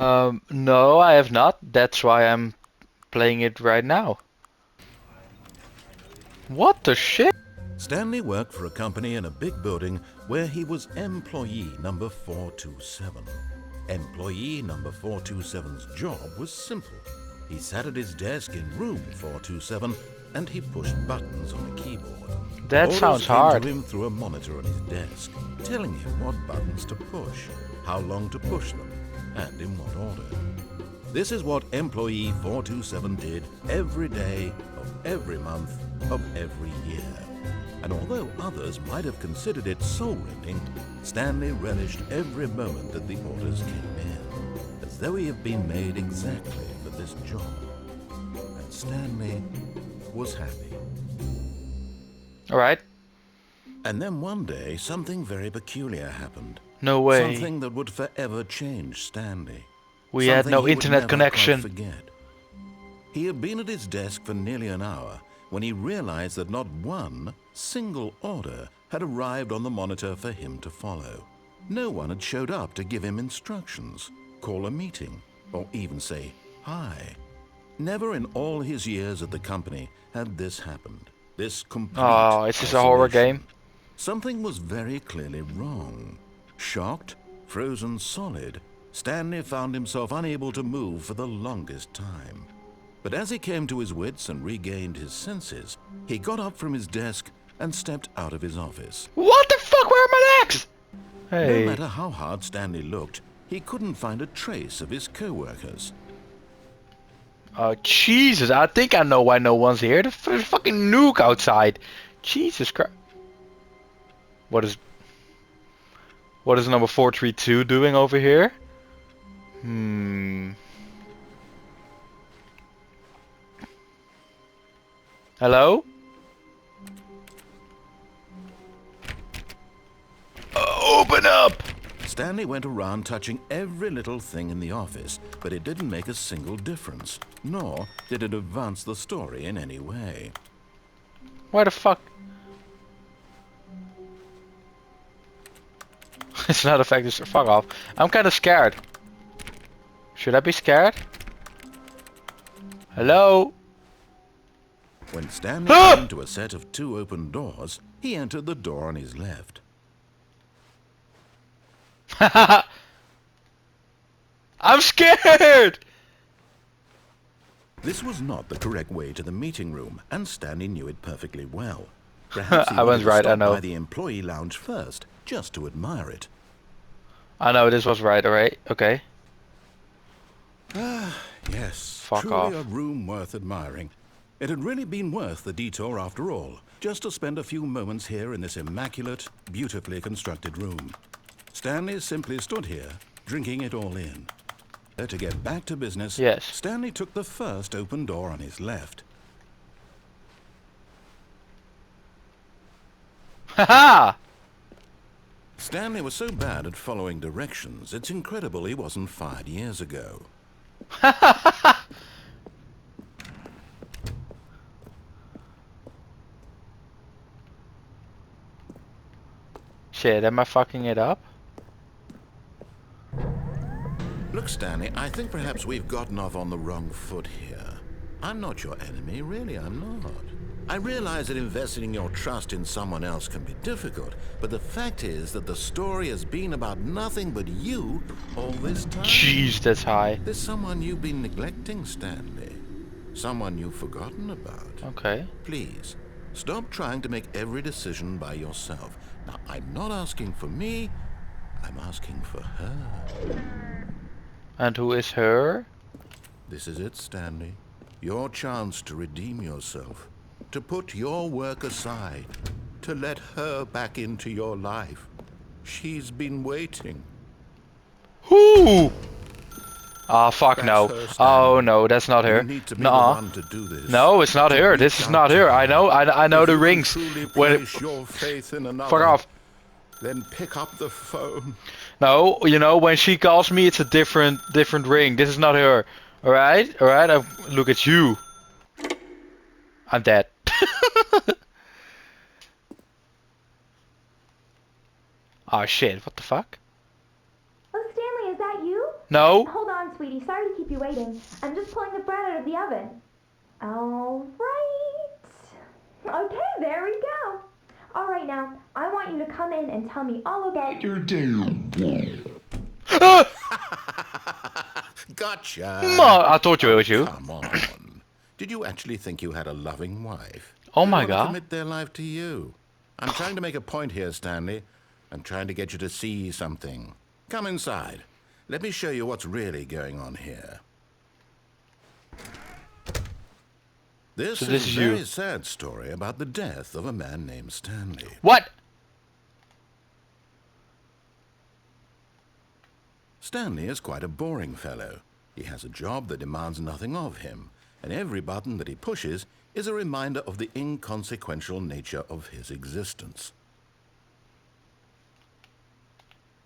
No, I have not. That's why I'm playing it right now. What the shit? Stanley worked for a company in a big building where he was employee number 427. Employee number 427's job was simple. He sat at his desk in room 427 and he pushed buttons on a keyboard. That Orders sounds came hard. to him through a monitor on his desk, telling him what buttons to push, how long to push them, and in what order. This is what employee 427 did every day of every month of every year. And although others might have considered it soul-rending, Stanley relished every moment that the orders came in, as though he had been made exactly for this job. And Stanley was happy. Alright. And then one day, something very peculiar happened. No way. Something that would forever change Stanley. We had no Something he would internet never connection. quite forget. He had been at his desk for nearly an hour when he realized that not one single order had arrived on the monitor for him to follow. No one had showed up to give him instructions, call a meeting, or even say hi. Never in all his years at the company had this happened. This complete Oh, is this a horror isolation. game? Something was very clearly wrong. Shocked, frozen solid, Stanley found himself unable to move for the longest time. But as he came to his wits and regained his senses, he got up from his desk and stepped out of his office. What the fuck? Where are my legs? Hey. No matter how hard Stanley looked, he couldn't find a trace of his co-workers. Oh, Jesus. I think I know why no one's here. There's a fucking nuke outside. Jesus Christ. What is number 432 doing over here? Hello? Open up! Stanley went around touching every little thing in the office, but it didn't make a single difference, nor did it advance the story in any way. Why the fuck? It's not effective. Fuck off. I'm kind of scared. Should I be scared? Hello? When Stanley came to a set of 2 open doors, he entered the door on his left. I'm scared! This was not the correct way to the meeting room, and Stanley knew it perfectly well. Perhaps he I was wanted to right, I stop know. by the employee lounge first, just to admire it. I know this was right, alright? Okay. Yes, Fuck truly off. a room worth admiring. It had really been worth the detour after all, just to spend a few moments here in this immaculate, beautifully constructed room. Stanley simply stood here, drinking it all in. To get back to business, Yes. Stanley took the first open door on his left. Haha! Stanley was so bad at following directions, it's incredible he wasn't fired years ago. Shit, am I fucking it up? Look, Stanley, I think perhaps we've gotten off on the wrong foot here. I'm not your enemy, really, I'm not. I realize that investing your trust in someone else can be difficult, but the fact is that the story has been about nothing but you all this time. Jeez, that's high. There's someone you've been neglecting, Stanley. Someone you've forgotten about. Okay. Please, stop trying to make every decision by yourself. Now, I'm not asking for me, I'm asking for her. And who is her? This is it, Stanley. Your chance to redeem yourself. To put your work aside. To let her back into your life. She's been waiting. Who? Ah, fuck That's no. her, Stanley. Oh no, that's not her. You need to be Nuh-uh. the one to do this. No, it's not her. This is not her. I know If the you rings. truly When place your faith in another, fuck off. then pick up the phone. No, you know when she calls me, it's a different ring. This is not her. All right. Look at you. I'm dead. Oh shit! What the fuck? Oh, Stanley, is that you? No. Hold on, sweetie. Sorry to keep you waiting. I'm just pulling the bread out of the oven. All right. Okay, there we go. All right, now, I want you to come in and tell me all about your day. Gotcha! Ma, I told you it Oh, was you. come on. Did you actually think you had a loving wife? Oh Who'd my want to god. commit their life to you? I'm trying to make a point here, Stanley. I'm trying to get you to see something. Come inside. Let me show you what's really going on here. This So is this a is very you. sad story about the death of a man named Stanley. What? Stanley is quite a boring fellow. He has a job that demands nothing of him, and every button that he pushes is a reminder of the inconsequential nature of his existence.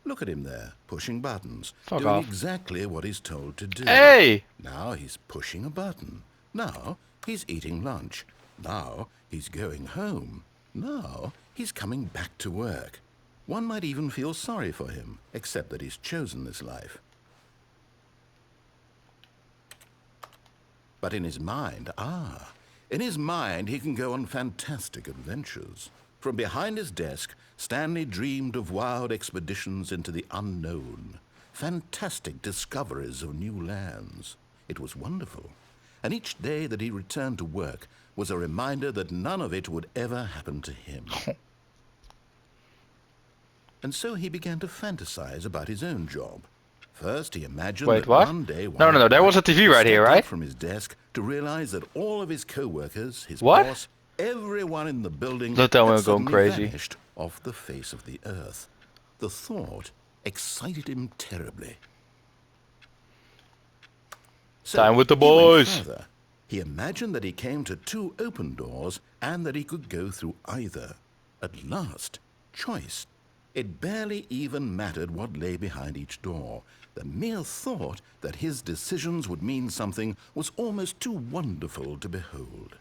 Look at him there, pushing buttons, Fuck doing off. exactly what he's told to do. Hey! Now he's pushing a button. Now he's eating lunch. Now he's going home. Now he's coming back to work. One might even feel sorry for him, except that he's chosen this life. But in his mind, he can go on fantastic adventures. From behind his desk, Stanley dreamed of wild expeditions into the unknown, fantastic discoveries of new lands. It was wonderful, and each day that he returned to work was a reminder that none of it would ever happen to him. And so he began to fantasize about his own job. First, he imagined Wait, that what? one day... No, there was a TV right here, right? ...from his desk to realize that all of his co-workers, his What? boss, everyone in the building Don't tell me had I'm going suddenly crazy. vanished off the face of the earth. The thought excited him terribly. So Time with the he went boys. further. He imagined that he came to 2 open doors and that he could go through either. At last, choice. It barely even mattered what lay behind each door. The mere thought that his decisions would mean something was almost too wonderful to behold.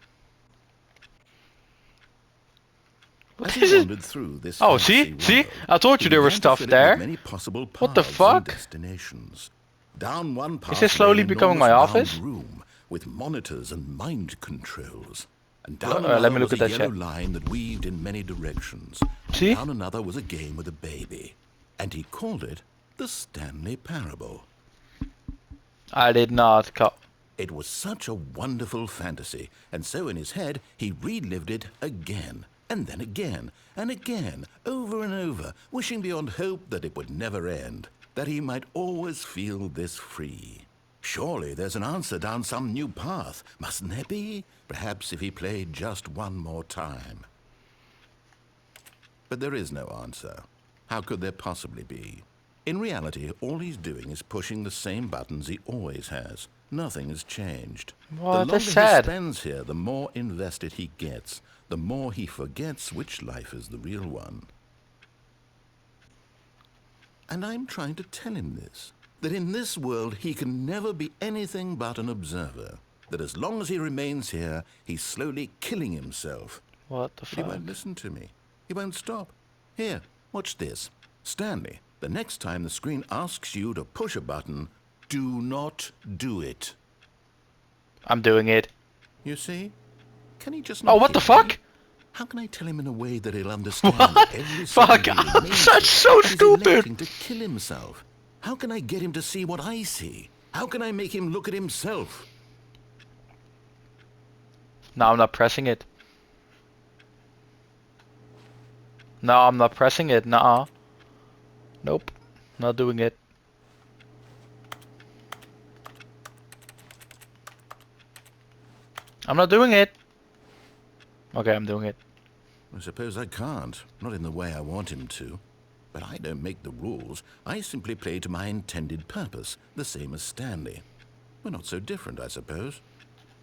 What As is he it? wandered through this Oh, fantasy see? world, I told you he there was began to stuff fill it there. with many possible What the paths fuck? and destinations. Down one path Is this slowly lay an becoming my enormous office? round room with monitors and mind controls. And Well, down let another me look was at a that yellow shit. line that weaved in many directions. And See? down another was a game with a baby. And he called it the Stanley Parable. I did not call. It was such a wonderful fantasy, and so in his head he relived it again, and then again, and again, over and over, wishing beyond hope that it would never end, that he might always feel this free. Surely there's an answer down some new path, mustn't there be? Perhaps if he played just one more time. But there is no answer. How could there possibly be? In reality, all he's doing is pushing the same buttons he always has. Nothing has changed. What? The longer That's he sad. spends here, the more invested he gets, the more he forgets which life is the real one. And I'm trying to tell him this, that in this world he can never be anything but an observer, that as long as he remains here, he's slowly killing himself. What the But he fuck? won't listen to me. He won't stop. Here, watch this. Stanley, the next time the screen asks you to push a button, do not do it. I'm doing it. You see? Can he just Oh, not what the hear me? fuck? How can I tell him in a way that he'll understand What? that every Fuck, second he remains that's here, so he's stupid. electing to kill himself? How can I get him to see what I see? How can I make him look at himself? No, I'm not pressing it. No, I'm not pressing it. Nuh-uh. Nope. Not doing it. I'm not doing it. Okay, I'm doing it. I suppose I can't. Not in the way I want him to. But I don't make the rules. I simply play to my intended purpose, the same as Stanley. We're not so different, I suppose.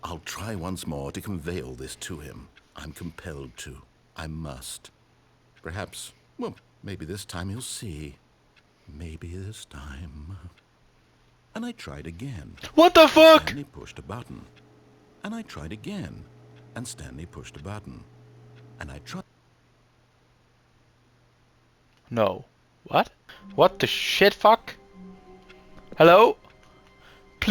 I'll try once more to convey all this to him. I'm compelled to. I must. Perhaps, well, maybe this time he'll see. Maybe this time. And I tried again. What the fuck? Stanley pushed a button. And I tried again. And Stanley pushed a button. And I tried. No. What? What the shit fuck? Hello?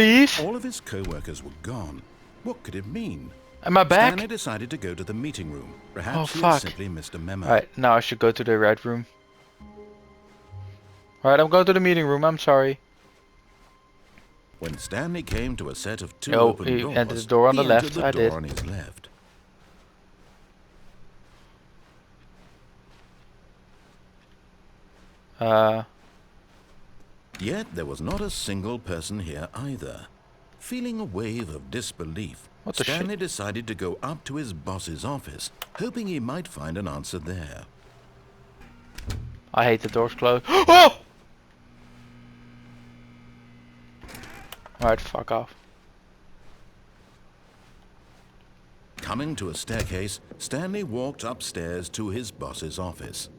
please. All of his co-workers were gone. What could it mean? Am I back? Stanley decided to go to the meeting room. Oh, Perhaps he fuck. had simply missed a memo. Alright, now I should go to the red room. Alright, I'm going to the meeting room. I'm sorry. When Stanley came to a set of two Oh, open he doors, entered the door on the he left. entered the I door did. on his left. Yet there was not a single person here either. Feeling a wave of disbelief, What the shit? Stanley decided to go up to his boss's office, hoping he might find an answer there. I hate the doors closed. Oh! Alright, fuck off. Coming to a staircase, Stanley walked upstairs to his boss's office.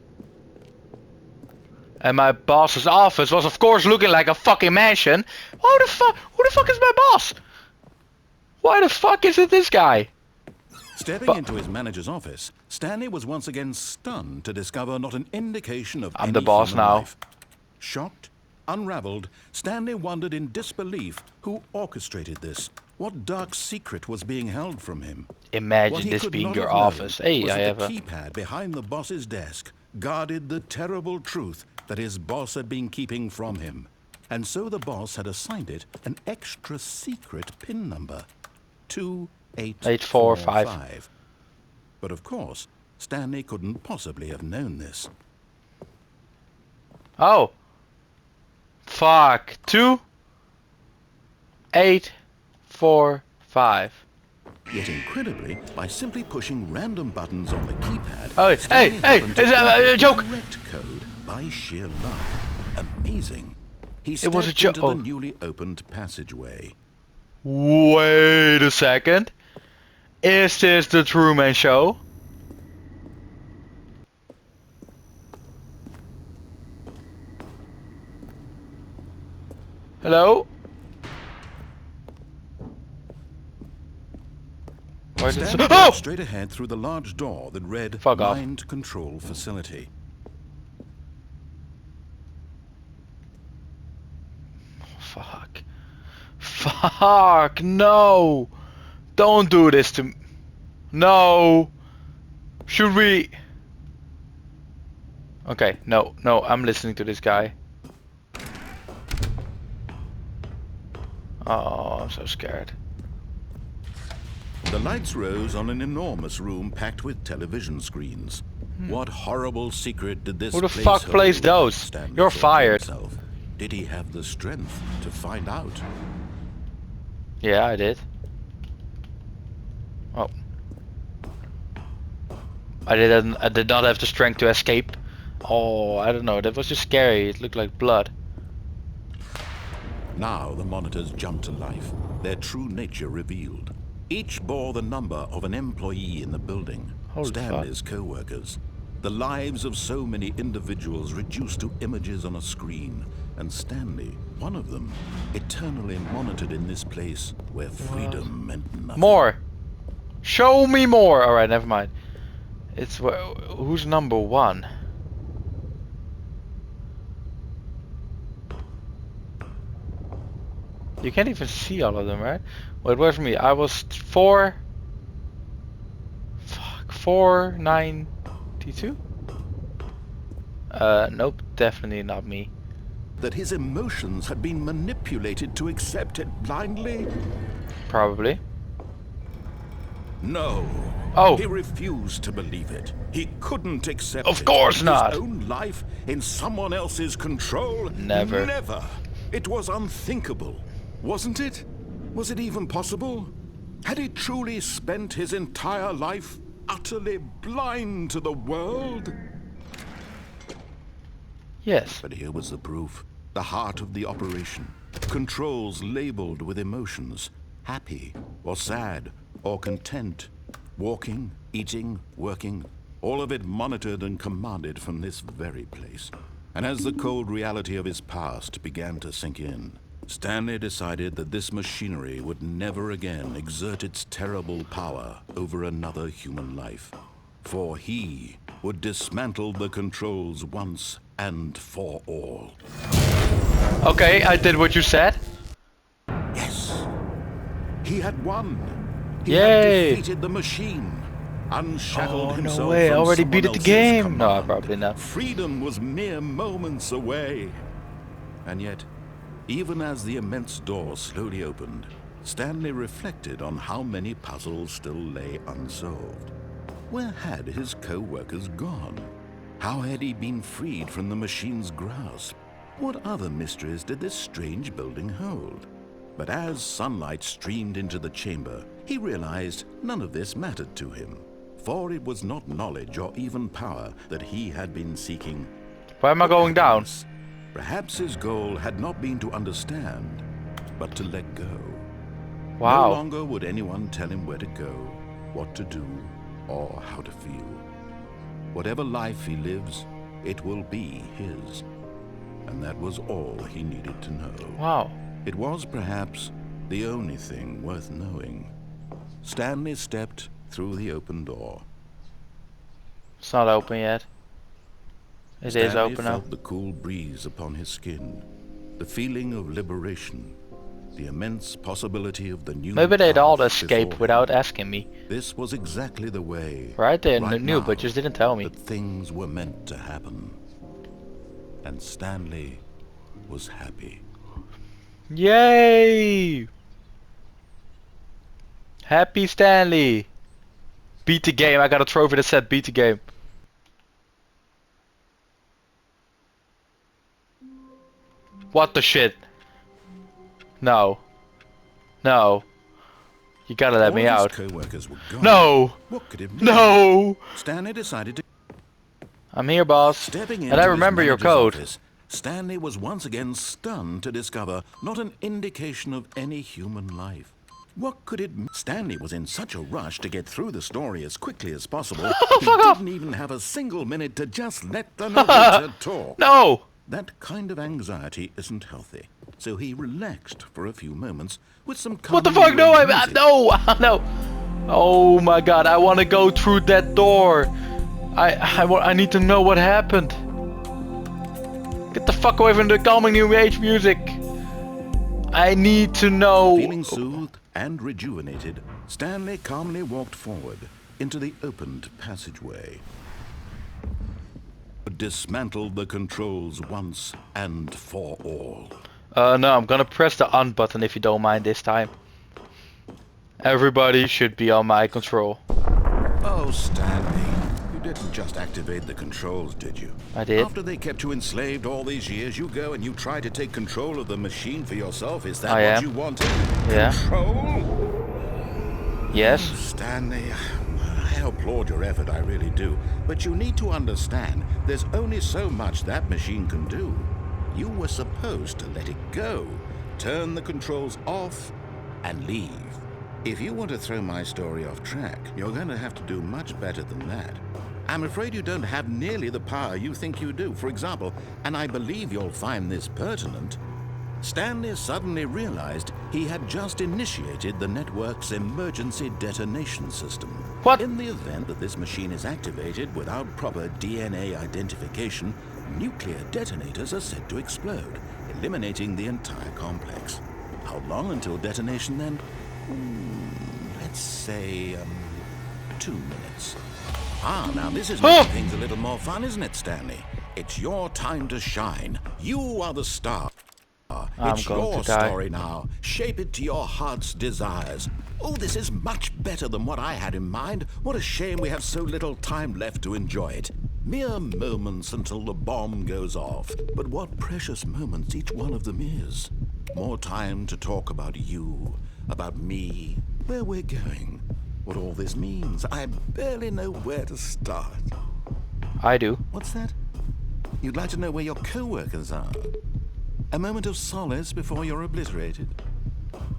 And my boss's office was of course looking like a fucking mansion. Who the fuck is my boss? Why the fuck is it this guy? Stepping into his manager's office, Stanley was once again stunned to discover not an indication of I'm any the boss human now. life. Shocked, unraveled, Stanley wondered in disbelief who orchestrated this. What dark secret was being held from him? What Imagine he this could being not your have known office. Hey, was I that have the a... keypad behind the boss's desk guarded the terrible truth that his boss had been keeping from him. And so the boss had assigned it an extra secret PIN number. 2845. But of course, Stanley couldn't possibly have known this. Oh. Fuck. 2, 8, 4, 5. Yet incredibly, by simply pushing random buttons on the keypad, Oh, Stanley hey, happened to it's find a the joke. correct code by sheer luck. Amazing. He It was a stepped joke. into Oh. the newly opened passageway. Wait a second. Is this the Truman Show? Hello? Where's it? Stanley Oh! walked straight ahead through the large door that read Fuck off. Mind Control Facility. Fuck. Fuck, no! Don't do this to me. No! Should we... Okay, no, I'm listening to this guy. Oh, I'm so scared. The lights rose on an enormous room packed with television screens. What horrible secret did this Who the place fuck hold? plays those? Stanley You're thought to fired. himself. Did he have the strength to find out? Yeah, I did. Oh. I did not have the strength to escape. Oh, I don't know, that was just scary. It looked like blood. Now the monitors jumped to life, their true nature revealed. Each bore the number of an employee in the building, Holy Stanley's co-workers. The lives of so many individuals reduced to images on a screen, and Stanley, one of them, eternally monitored in this place where freedom meant nothing. More! Show me more! Alright, never mind. It's who's number 1? You can't even see all of them, right? Wait, wait for me. I was 492? Nope, definitely not me. That his emotions had been manipulated to accept it blindly? Probably. No. Oh. He refused to believe it. He couldn't accept Of it. course not. His own life in someone else's control? Never. Never. It was unthinkable. Wasn't it? Was it even possible? Had he truly spent his entire life utterly blind to the world? Yes. But here was the proof. The heart of the operation. Controls labeled with emotions. Happy, or sad, or content. Walking, eating, working. All of it monitored and commanded from this very place. And as the cold reality of his past began to sink in, Stanley decided that this machinery would never again exert its terrible power over another human life. For he would dismantle the controls once and for all. Okay, I did what you said. Yes, He had won. He Yay! had defeated the machine. Unshackled Oh, himself no way. I from already someone beat it the else's game. No, I command. probably not. Freedom was mere moments away. And yet, even as the immense door slowly opened, Stanley reflected on how many puzzles still lay unsolved. Where had his co-workers gone? How had he been freed from the machine's grasp? What other mysteries did this strange building hold? But as sunlight streamed into the chamber, he realized none of this mattered to him, for it was not knowledge or even power that he had been seeking. Why am I going down? Perhaps his goal had not been to understand, but to let go. Wow. No longer would anyone tell him where to go, what to do, or how to feel. Whatever life he lives, it will be his. And that was all he needed to know. Wow. It was perhaps the only thing worth knowing. Stanley stepped through the open door. It's not open yet. It is Stanley open now. felt the cool breeze upon his skin, the feeling of liberation, the immense possibility of the new Maybe they'd all path escape before without him. asking me. This was exactly the way, Right there, right knew, now, but just didn't tell me. that things were meant to happen. And Stanley was happy. Yay! Happy Stanley! Beat the game. I got a trophy that said beat the game. What the shit? No. No. You gotta let me All out. his co-workers were gone. No! What could it mean? No! Stanley decided to... I'm here, boss. Stepping And I into remember his your manager's code. office, Stanley was once again stunned to discover not an indication of any human life. What could it mean? Stanley was in such a rush to get through the story as quickly as possible, he didn't even have a single minute to just let the narrator talk. No! That kind of anxiety isn't healthy, so he relaxed for a few moments with some What the fuck? No, calming music. no! No! Oh my god, I want to go through that door. I need to know what happened. Get the fuck away from the calming new age music. I need to know. Feeling soothed and rejuvenated, Stanley calmly walked forward into the opened passageway. Dismantled the controls once and for all. No, I'm gonna press the on button if you don't mind this time. Everybody should be on my control. Oh, Stanley, you didn't just activate the controls, did you? I did. After they kept you enslaved all these years, you go and you try to take control of the machine for yourself. Is that I what am. you wanted? Yeah. Control? Yes. Stanley, I applaud your effort, I really do. But you need to understand, there's only so much that machine can do. You were supposed to let it go, turn the controls off, and leave. If you want to throw my story off track, you're going to have to do much better than that. I'm afraid you don't have nearly the power you think you do. For example, and I believe you'll find this pertinent, Stanley suddenly realized he had just initiated the network's emergency detonation system. What? In the event that this machine is activated without proper DNA identification, nuclear detonators are said to explode, eliminating the entire complex. How long until detonation then? Let's say, 2 minutes. Now this is making things a little more fun, isn't it, Stanley? It's your time to shine. You are the star. It's going your to die. story now. Shape it to your heart's desires. Oh, this is much better than what I had in mind. What a shame we have so little time left to enjoy it. Mere moments until the bomb goes off. But what precious moments each one of them is. More time to talk about you, about me, where we're going, what all this means. I barely know where to start. I do. What's that? You'd like to know where your co-workers are? A moment of solace before you're obliterated?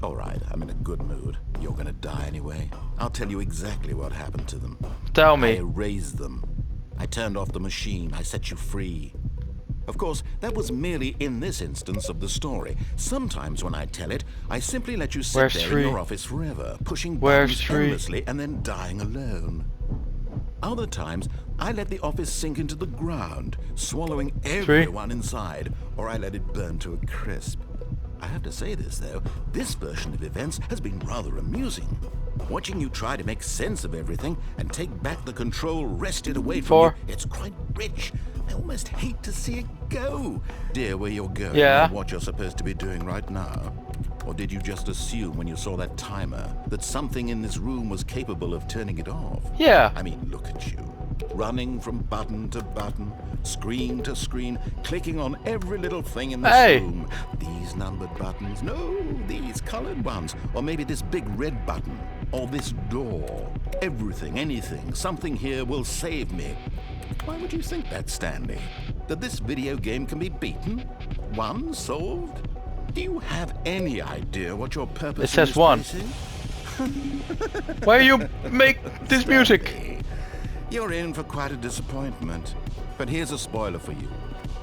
All right, I'm in a good mood. You're gonna die anyway. I'll tell you exactly what happened to them. Tell I me. erased them. I turned off the machine. I set you free. Of course, that was merely in this instance of the story. Sometimes when I tell it, I simply let you sit Where's there free? in your office forever, pushing Where's buttons free? endlessly and then dying alone. Other times, I let the office sink into the ground, swallowing everyone inside, or I let it burn to a crisp. I have to say this, though. This version of events has been rather amusing. Watching you try to make sense of everything and take back the control wrested away from you, it's quite rich. I almost hate to see it go. Dear, where you're going, Yeah. or what you're supposed to be doing right now? Or did you just assume when you saw that timer that something in this room was capable of turning it off? Yeah. I mean, look at you. Running from button to button, screen to screen, clicking on every little thing in this room. These numbered buttons, no, these colored ones. Or maybe this big red button, or this door. Everything, anything, something here will save me. Why would you think that, Stanley? That this video game can be beaten? Won? Solved? Do you have any idea what your purpose It says in this one. place is? Why you make this music? Stanley, you're in for quite a disappointment. But here's a spoiler for you.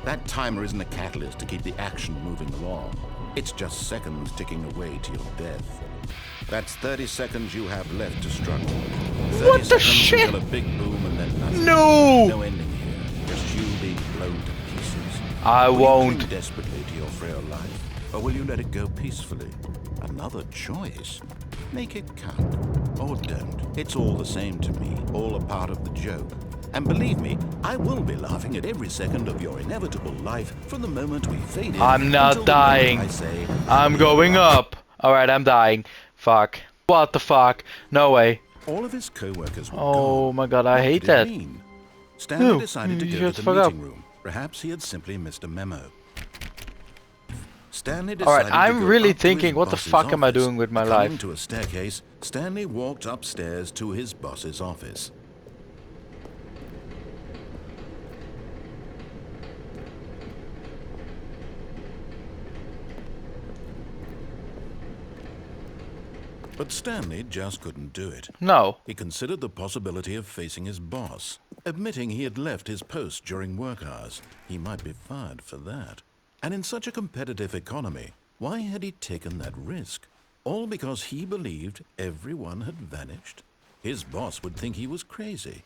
That timer isn't a catalyst to keep the action moving along. It's just seconds ticking away to your death. That's 30 seconds you have left to struggle. 30 What the seconds shit? until a big boom and then nothing. No! No ending here. Just you being blown to pieces. I Will you won't. cling desperately to your frail life, or will you let it go peacefully? Another choice. Make it count, or don't. It's all the same to me, all a part of the joke. And believe me, I will be laughing at every second of your inevitable life from the moment we fade in. I'm not until the moment dying. I say, I'm going up. Alright, I'm dying. Fuck. What the fuck? No way. all of his co-workers were Oh gone. my god, I What hate did it that. mean? Stanley No, decided to you go shut to the the fuck up. meeting room. Perhaps he had simply missed a memo. Stanley Alright, decided to I'm go really up to thinking, his what the boss's fuck am I office. doing with my Coming life? to a staircase, Stanley walked upstairs to his boss's office. But Stanley just couldn't do it. No. He considered the possibility of facing his boss, admitting he had left his post during work hours. He might be fired for that. And in such a competitive economy, why had he taken that risk? All because he believed everyone had vanished? His boss would think he was crazy.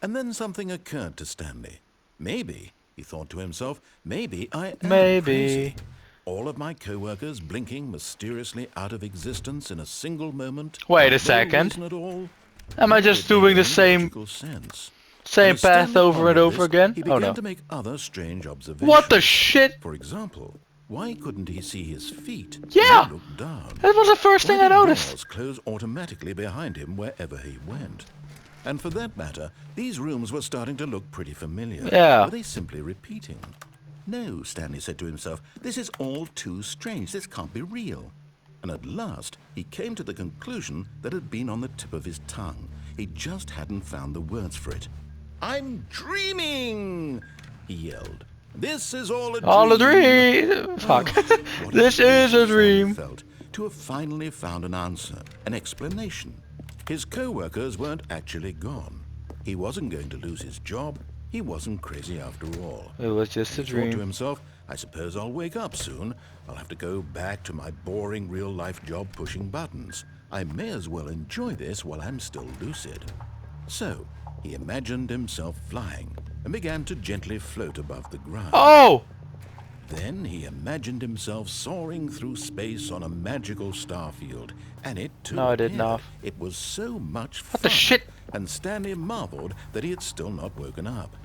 And then something occurred to Stanley. Maybe, he thought to himself, maybe I am crazy. All of my co-workers blinking mysteriously out of existence in a single moment. Wait a for no second. reason at all. Am I just It doing made the no same logical sense. same And as path Stanley over and pondered over this, again? He Oh began no. to make other strange observations. What the shit? For example, why couldn't he see his feet? Yeah! When he looked down? That was the first thing Why I did noticed. doors close automatically behind him wherever he went? And for that matter, these rooms were starting to look pretty familiar. Yeah. Were they simply repeating? No, Stanley said to himself, this is all too strange. This can't be real. And at last, he came to the conclusion that had been on the tip of his tongue. He just hadn't found the words for it. I'm dreaming, he yelled. This is all a dream. All a dream. Fuck. What This relief is a Stanley dream. felt to have finally found an answer, an explanation. His co-workers weren't actually gone. He wasn't going to lose his job. He wasn't crazy after all. It was just a He thought to dream. himself, I suppose I'll wake up soon. I'll have to go back to my boring real-life job pushing buttons. I may as well enjoy this while I'm still lucid. So, he imagined himself flying and began to gently float above the ground. Oh! Then he imagined himself soaring through space on a magical starfield, and it too No, I didn't appeared. know. It was so much fun. What the shit? And Stanley marveled that he had still not woken up.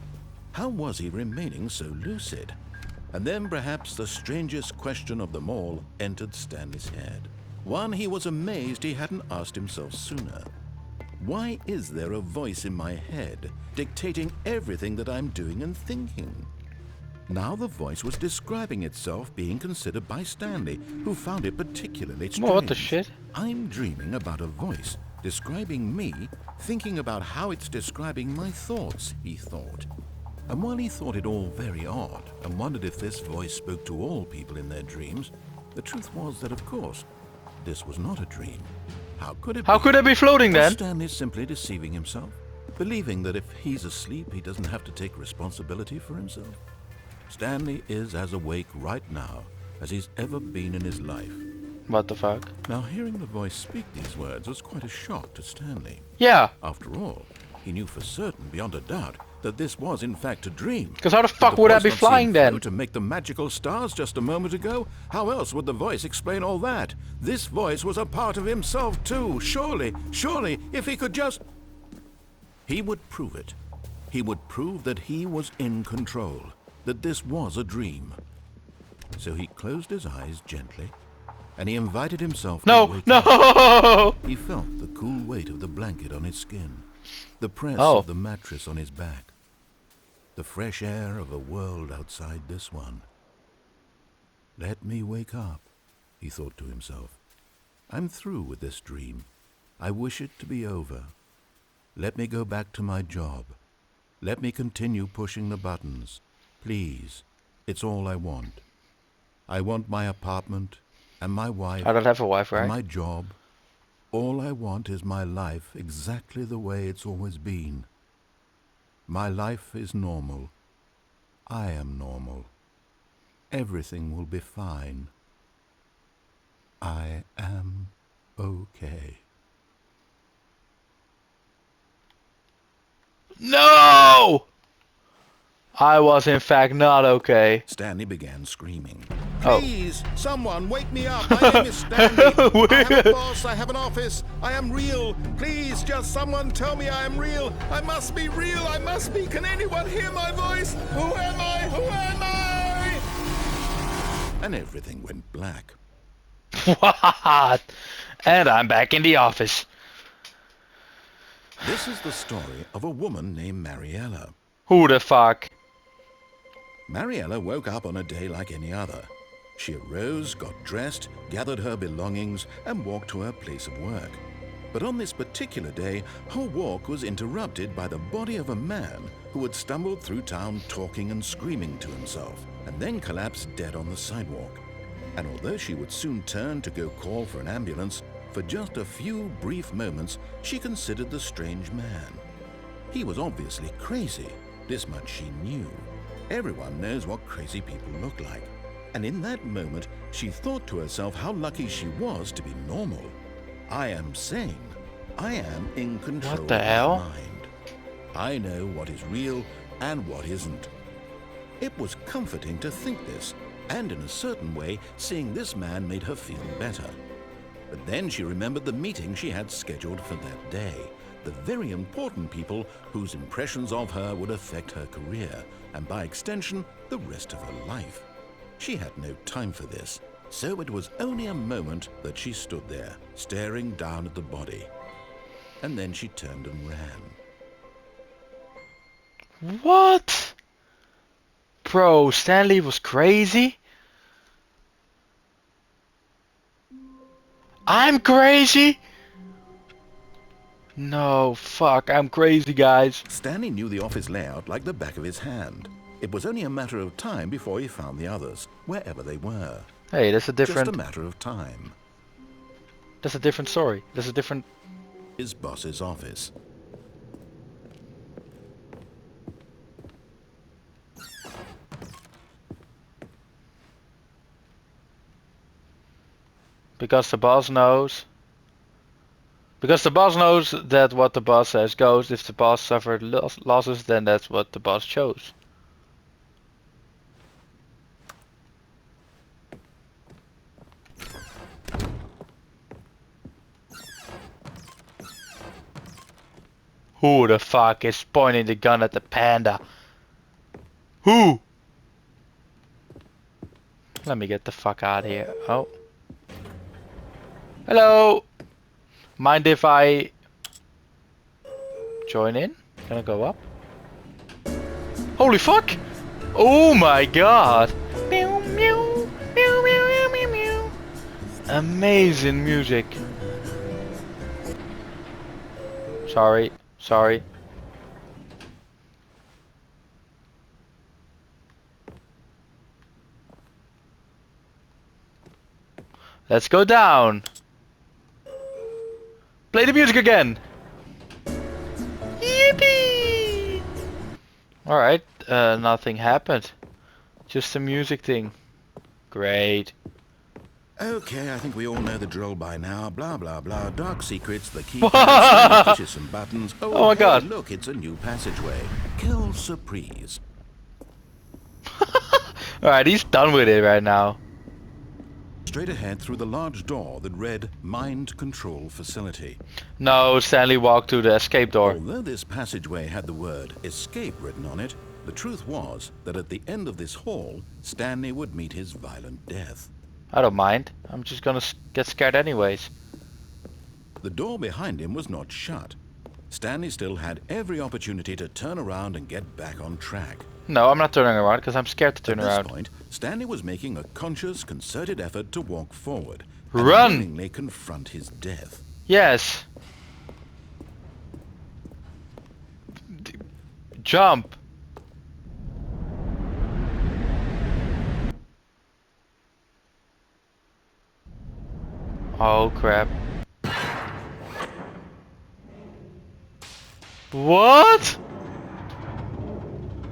How was he remaining so lucid? And then perhaps the strangest question of them all entered Stanley's head. One he was amazed he hadn't asked himself sooner. Why is there a voice in my head dictating everything that I'm doing and thinking? Now the voice was describing itself being considered by Stanley, who found it particularly strange. What the shit? I'm dreaming about a voice describing me, thinking about how it's describing my thoughts, he thought. And while he thought it all very odd and wondered if this voice spoke to all people in their dreams, the truth was that, of course, this was not a dream. How could it How be? could I be floating Was then? Stanley simply deceiving himself, believing that if he's asleep, he doesn't have to take responsibility for himself? Stanley is as awake right now as he's ever been in his life. What the fuck? Now, hearing the voice speak these words was quite a shock to Stanley. Yeah. After all, he knew for certain, beyond a doubt, that this was in fact a dream. Because how the Did fuck the would I voice be not see him flying then? float and make the magical stars just a moment ago? How else would the voice explain all that? This voice was a part of himself too. Surely, if he could just... He would prove it. He would prove that he was in control, that this was a dream. So he closed his eyes gently, and he invited himself to wake up. No! He felt the cool weight of the blanket on his skin, the press Oh. of the mattress on his back, the fresh air of a world outside this one. Let me wake up, he thought to himself. I'm through with this dream. I wish it to be over. Let me go back to my job. Let me continue pushing the buttons. Please, it's all I want. I want my apartment and my wife I don't have a wife, and right? my job. All I want is my life exactly the way it's always been. My life is normal. I am normal. Everything will be fine. I am okay. No! I was in fact not okay. Stanley began screaming. Oh. Please, someone wake me up. My name is Stanley. I have a boss. I have an office. I am real. Please, just someone tell me I am real. I must be real. I must be. Can anyone hear my voice? Who am I? Who am I? And everything went black. What? And I'm back in the office. This is the story of a woman named Mariella. Who the fuck? Mariella woke up on a day like any other. She arose, got dressed, gathered her belongings, and walked to her place of work. But on this particular day, her walk was interrupted by the body of a man who had stumbled through town talking and screaming to himself, and then collapsed dead on the sidewalk. And although she would soon turn to go call for an ambulance, for just a few brief moments she considered the strange man. He was obviously crazy, this much she knew. Everyone knows what crazy people look like. And in that moment, she thought to herself how lucky she was to be normal. I am sane. I am in control What the of my hell? mind. I know what is real and what isn't. It was comforting to think this, and in a certain way, seeing this man made her feel better. But then she remembered the meeting she had scheduled for that day, the very important people whose impressions of her would affect her career, and by extension, the rest of her life. She had no time for this, so it was only a moment that she stood there, staring down at the body. And then she turned and ran. What? Bro, Stanley was crazy? I'm crazy? No, fuck, I'm crazy, guys. Stanley knew the office layout like the back of his hand. It was only a matter of time before he found the others, wherever they were. Hey, that's a different... Just a matter of time. That's a different story. That's a different... His boss's office. Because the boss knows. Because the boss knows that what the boss says goes. If the boss suffered losses, then that's what the boss chose. Who the fuck is pointing the gun at the panda? Who? Let me get the fuck out of here. Oh. Hello. Mind if I join in? Can I go up? Holy fuck! Oh my god! Meow, meow, meow, meow, meow, meow, meow. Amazing music. Sorry, sorry. Let's go down. Play the music again. Yippee! Alright, nothing happened. Just a music thing. Great. Okay, I think we all know the drill by now. Blah, blah, blah. Dark secrets, the keypad, Stanley Oh pushes some buttons. Oh, my hey, god. look, it's a new passageway. Kill surprise. Alright, he's done with it right now. Straight ahead through the large door that read Mind Control Facility. No, Stanley walked to the escape door. Although this passageway had the word escape written on it, the truth was that at the end of this hall, Stanley would meet his violent death. I don't mind. I'm just gonna get scared anyways. The door behind him was not shut. Stanley still had every opportunity to turn around and get back on track. No, I'm not turning around because I'm scared to turn At around. this point, Stanley was making a conscious, concerted effort to walk forward and Run! willingly confront his death. Yes. Jump. Oh crap. What?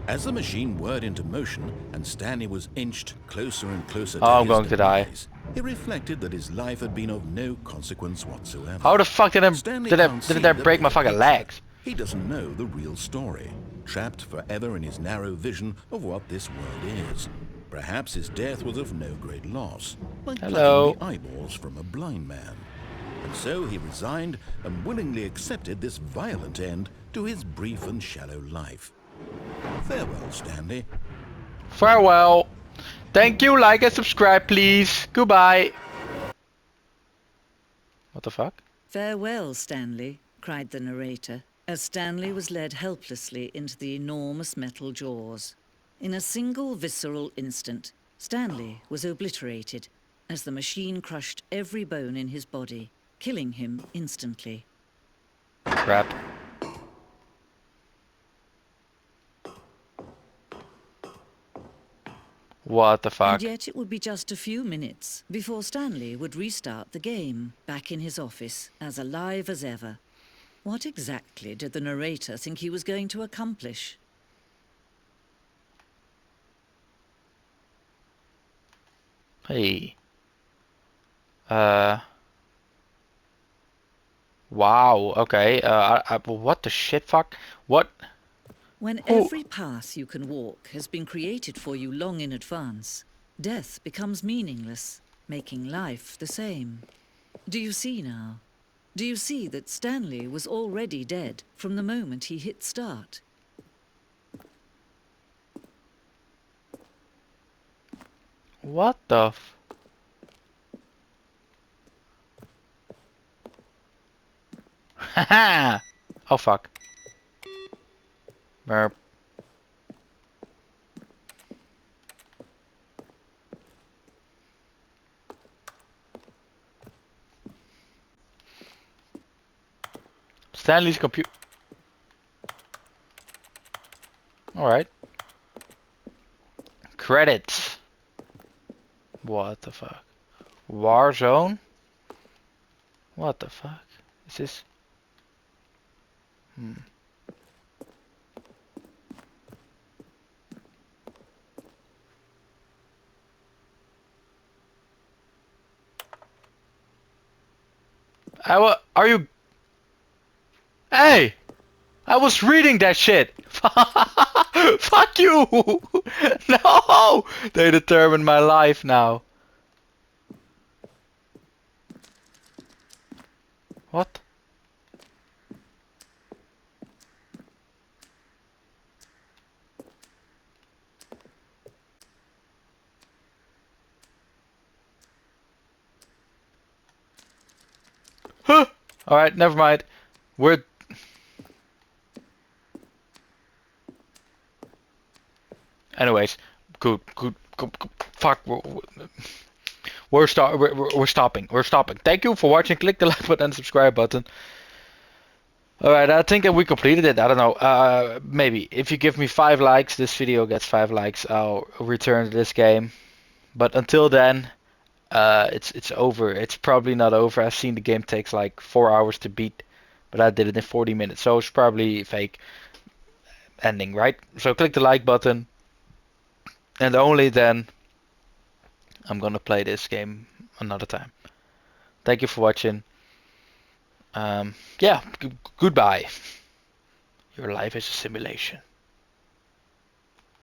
As the machine whirred into motion and Stanley was inched closer and closer to Oh, I'm his going to die. demise, he reflected that his life had been of no consequence whatsoever. How the fuck did Stanley I can't see the break my bigger fucking picture. legs? He doesn't know the real story, trapped forever in his narrow vision of what this world is. Perhaps his death was of no great loss, like Hello. plucking the eyeballs from a blind man. And so he resigned and willingly accepted this violent end to his brief and shallow life. Farewell, Stanley. Farewell. Thank you, like and subscribe please. Goodbye. What the fuck? "Farewell, Stanley," cried the narrator, as Stanley was led helplessly into the enormous metal jaws. In a single visceral instant, Stanley was obliterated as the machine crushed every bone in his body, killing him instantly. Crap. What the fuck? And yet it would be just a few minutes before Stanley would restart the game, back in his office, as alive as ever. What exactly did the narrator think he was going to accomplish? Hey. Wow. Okay. What the shit? Fuck. What? When Oh. every path you can walk has been created for you long in advance, death becomes meaningless, making life the same. Do you see now? Do you see that Stanley was already dead from the moment he hit start? What the f... Haha! Oh fuck. Merp. Stanley's computer. Alright. Credits. What the fuck? Warzone? What the fuck? Is this? Are you? Hey! I was reading that shit! Fuck you! No! They determine my life now. What? Huh! Alright, never mind. We're... Anyways, good. Fuck. We're stopping. We're stopping. Thank you for watching. Click the like button and subscribe button. Alright, I think that we completed it. I don't know. Maybe. If you give me 5 likes, this video gets 5 likes, I'll return to this game. But until then, it's over. It's probably not over. I've seen the game takes like 4 hours to beat, but I did it in 40 minutes. So it's probably fake ending, right? So click the like button. And only then I'm gonna play this game another time. Thank you for watching. Yeah, goodbye. Your life is a simulation.